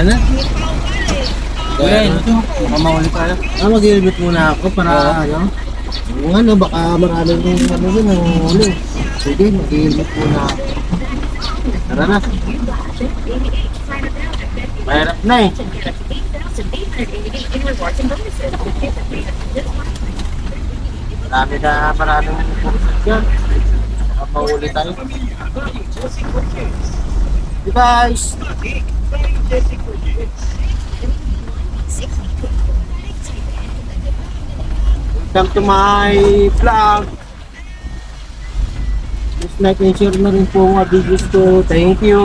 Ano? Kuya, ito. Baka mahuli tayo. Mag-helmet muna ako para ano? Yung ano, baka maraming ano yun, ang huli. Sige, mag-helmet muna ako. Tara na. Mahirap na eh. Maraming kursus dyan. Baka mahuli tayo. Hey guys! Welcome to my vlog. Just like and share na rin po mga videos ko. Thank you.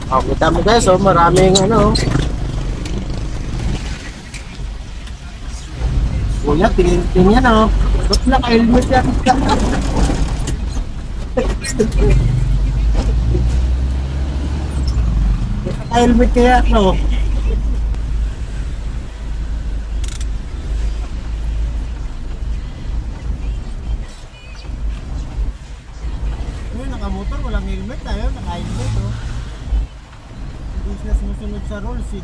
Kita mo guys, maraming ano. Kuya, tingin yan oh. Ba't naka-helmet yan? Naka-helmet kaya no? Nakamotor, walang helmet na yun, naka-helmet oh. Hindi sila sumusunod sa rules eh.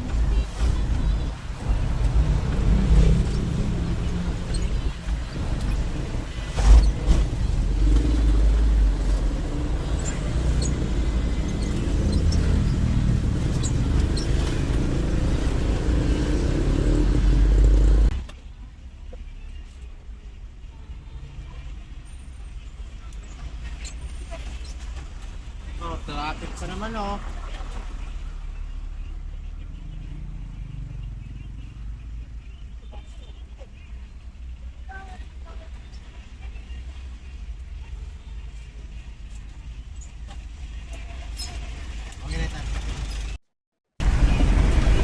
Traffic pa naman oh.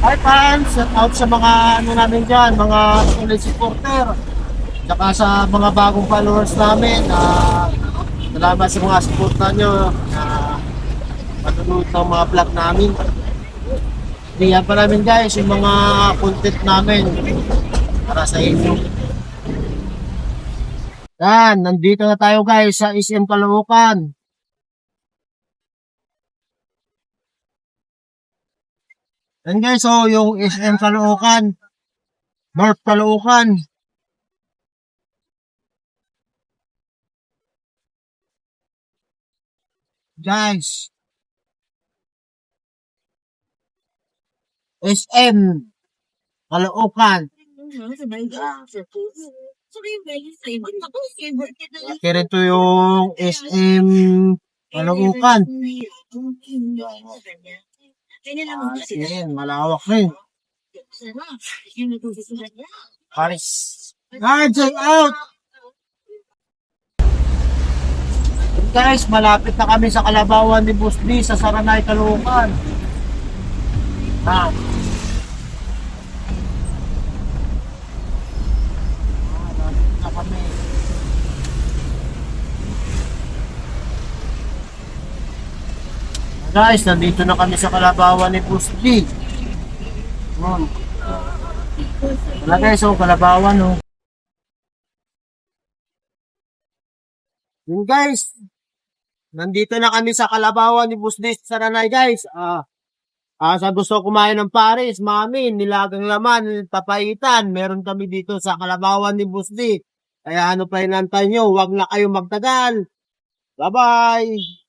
Hi fans! Shout out sa mga ano namin dyan, mga solid supporter. Tsaka sa mga bagong followers namin. Salamat sa mga suporta nyo na matulog ng mga vlog namin. Diyan pa namin guys yung mga content namin para sa inyo. Yan, nandito na tayo guys sa SM Caloocan. Yan guys, so yung SM Caloocan, North Caloocan. Guys, SM Caloocan. Kaya ito yung SM Caloocan. Yan, malawak rin. Paris. Guys, check out! Guys, malapit na kami sa Kalabawan ni Boss D sa Saranay, Caloocan. Malapit na kami. Guys, nandito na kami sa Kalabawan ni Boss D. Wala guys, Kalabawan oh. Yun guys, nandito na kami sa Kalabawan ni Boss D sa Saranay guys. Sa gusto kumain ng Paris, mami, nilagang laman, papaitan, meron kami dito sa Kalabawan ni Boss D. Kaya ano pa hinantay nyo, huwag na kayo magtagal. Bye-bye!